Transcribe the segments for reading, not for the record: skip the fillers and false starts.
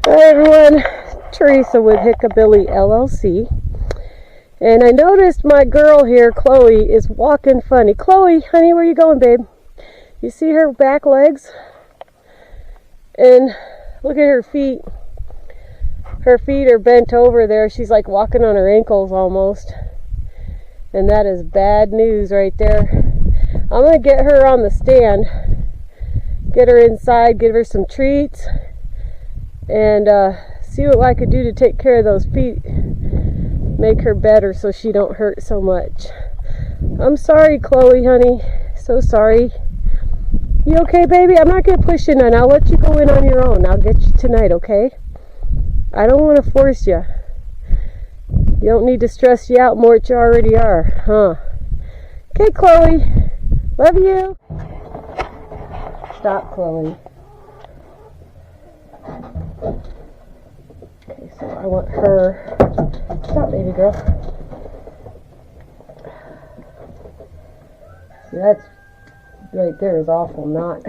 Hi everyone, Teresa with Hick-A-Billy LLC. And I noticed my girl here, Chloe, is walking funny. Chloe, honey, where you going, babe? You see her back legs? And look at her feet. Her feet are bent over there. She's like walking on her ankles almost. And that is bad news right there. I'm going to get her on the stand. Get her inside, give her some treats. And see what I could do to take care of those feet, make her better so she don't hurt so much. I'm sorry, Chloe, honey, so sorry. You okay, baby? I'm not gonna push you none. I'll let you go in on your own. I'll get you tonight, okay? I don't want to force you. You don't need to stress you out more than you already are, huh? Okay, Chloe, love you. Stop, Chloe. Okay, so I want her. Stop, baby girl. See, that's right there is awful knot.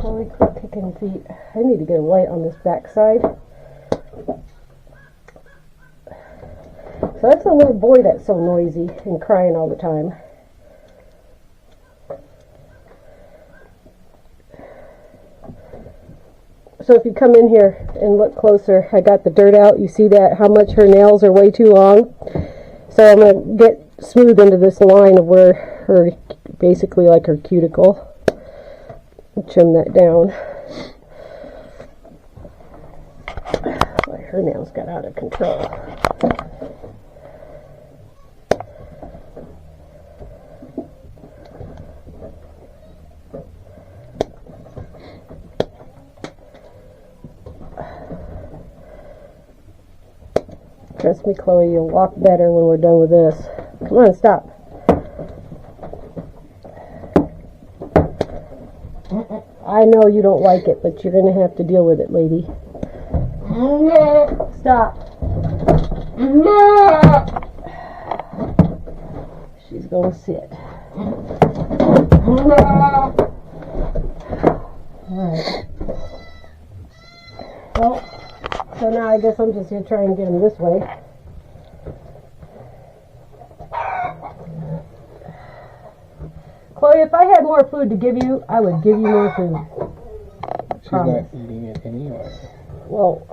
Chloe, quit kicking feet. I need to get a light on this back side. So that's a little boy that's so noisy and crying all the time. So if you come in here and look closer, I got the dirt out. You see that, how much her nails are way too long? So I'm going to get smooth into this line of where her, basically like her cuticle. Trim that down. Boy, her nails got out of control. Trust me, Chloe, you'll walk better when we're done with this. Come on, stop. I know you don't like it, but you're going to have to deal with it, lady. Stop. She's going to sit. Alright. Well, so now I guess I'm just going to try and get him this way. Chloe, if I had more food to give you, I would give you more food. She's not eating it anyway. Well,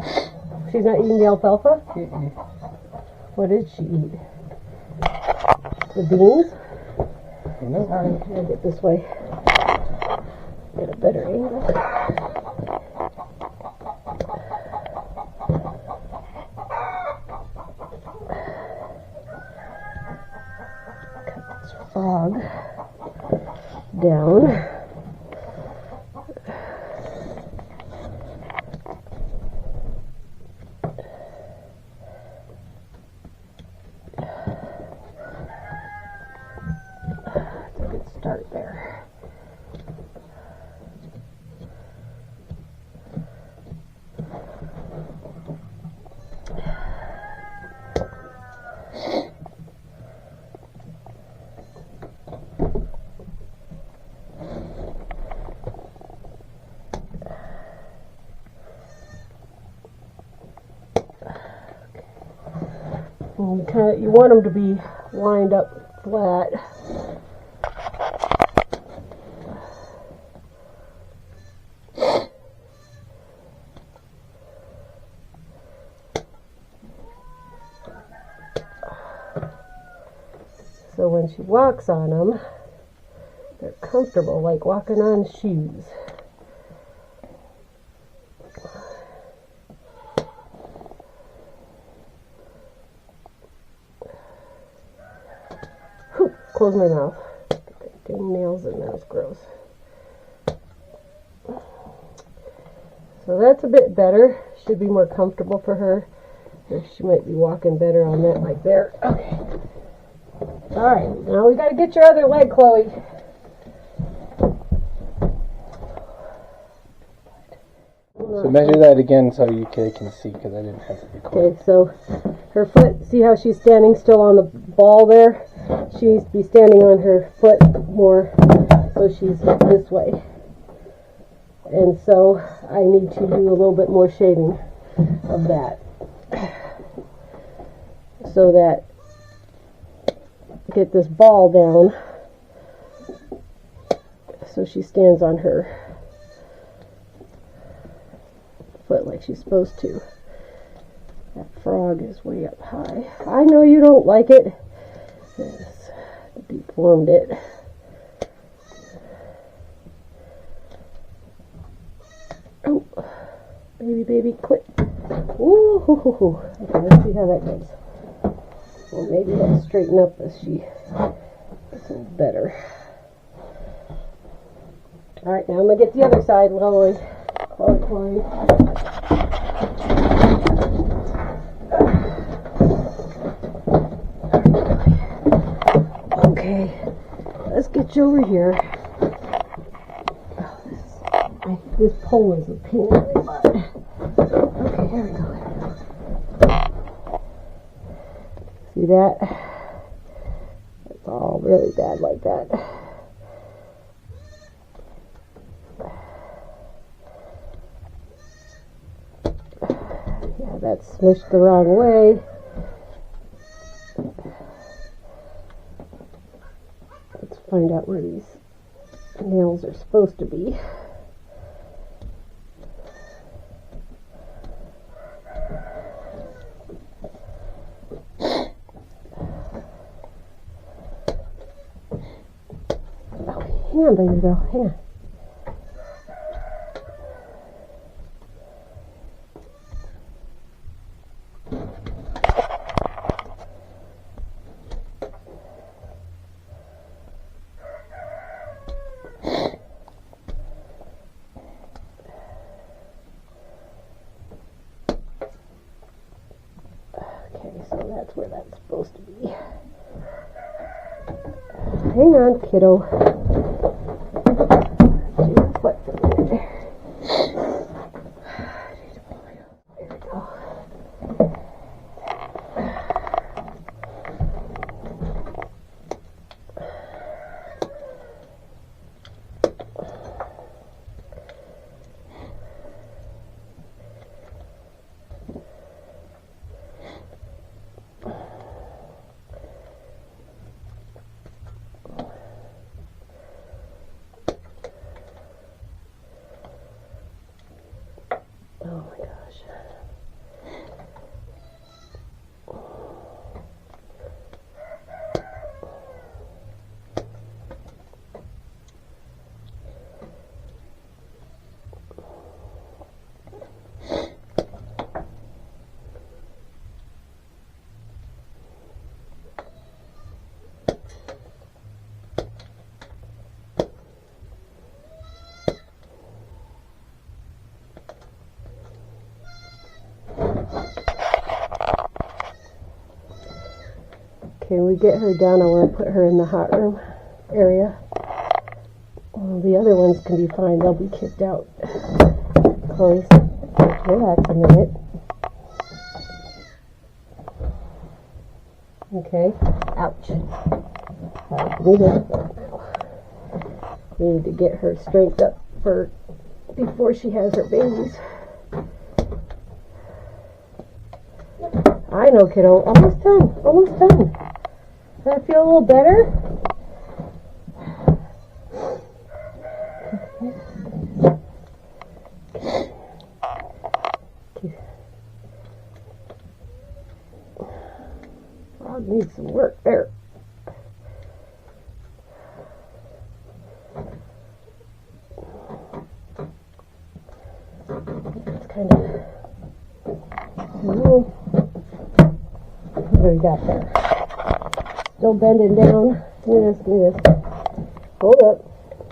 she's not eating the alfalfa? Mm-mm. What did she eat? The beans? No. Sorry, I gotta get this way. Get a better angle. Cut this frog down. That's a good start there. You want them to be lined up flat. So when she walks on them, they're comfortable, like walking on shoes. Close my mouth. Get dang nails in there, it's gross. So that's a bit better. Should be more comfortable for her. She might be walking better on that, like there. Okay. Alright, now we gotta get your other leg, Chloe. So measure that again so you can see, because I didn't have to record. Okay, so her foot, see how she's standing still on the ball there? She needs to be standing on her foot more, so she's this way. And so I need to do a little bit more shaving of that, so that get this ball down so she stands on her foot like she's supposed to. That frog is way up high. I know you don't like it. Yes, deformed it. Oh, baby, quit. Ooh, hoo, hoo, hoo. Okay, let's see how that goes. Well, maybe that'll straighten up as she gets a little better. Alright, now I'm going to get the other side going. Chloroquine. Okay, let's get you over here. Oh, this pole is a pain in the butt. Okay, here we go. See that? It's all really bad like that. Yeah, that's smushed the wrong way. Let's find out where these nails are supposed to be. Hang on, baby girl, hang on. Okay, so that's where that's supposed to be. Hang on, kiddo. Oh my gosh. Okay, we get her down. I want to put her in the hot room area. Well, the other ones can be fine. They'll be kicked out. Chloe, relax a minute. Okay. Ouch. Alright, we need to get her straightened up for before she has her babies. I know, kiddo. Almost done. Almost done. Does that feel a little better? Frog needs some work there. It's kind of... What do we got there? Still bending down. Give me this, give me this. Hold up.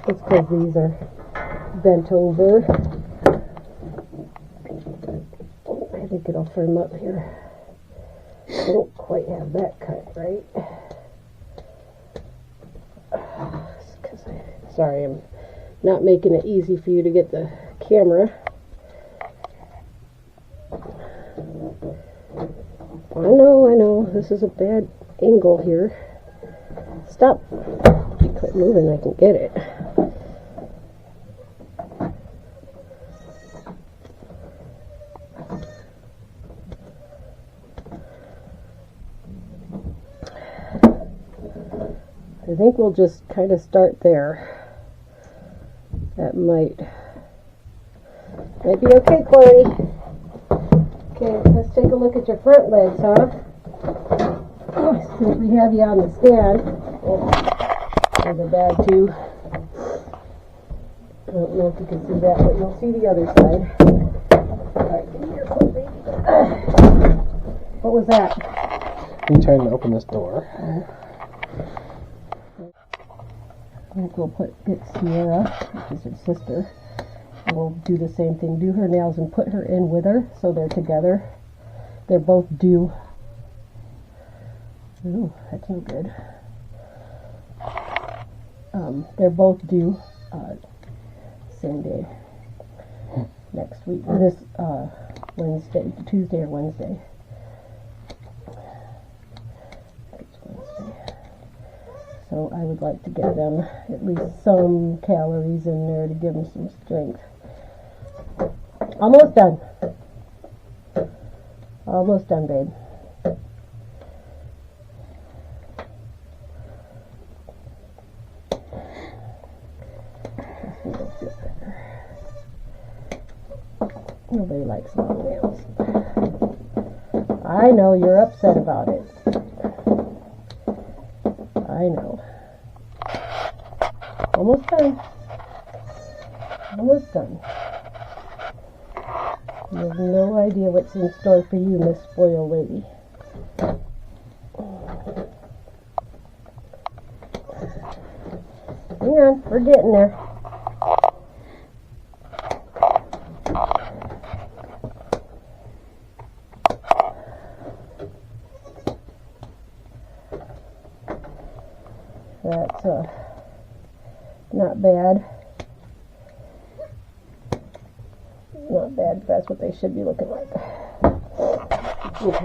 It's because these are bent over. Oh, I think it'll firm up here. I don't quite have that cut right. Sorry, I'm not making it easy for you to get the camera. I know. This is a bad angle here. Stop. Quit moving, I can get it. I think we'll just kind of start there. That might be okay, Corey. Okay, let's take a look at your front legs, huh? Since we have you on the stand. Oh, there's a bag too. I don't know if you can see that, but you'll see the other side. Alright, give me your foot, baby. What was that? I'm trying to open this door. I think we'll get Sierra, which is her sister, and we'll do the same thing. Do her nails and put her in with her so they're together. They're both due. Ooh, that's no good. They're both due same day. Next week. This Wednesday, Tuesday or Wednesday. So I would like to get them at least some calories in there to give them some strength. Almost done. Almost done, babe. Nobody likes long nails. I know you're upset about it. I know. Almost done. Almost done. You have no idea what's in store for you, Miss Spoiled Lady. Hang on, we're getting there. That's not bad. Not bad, that's what they should be looking like. Okay.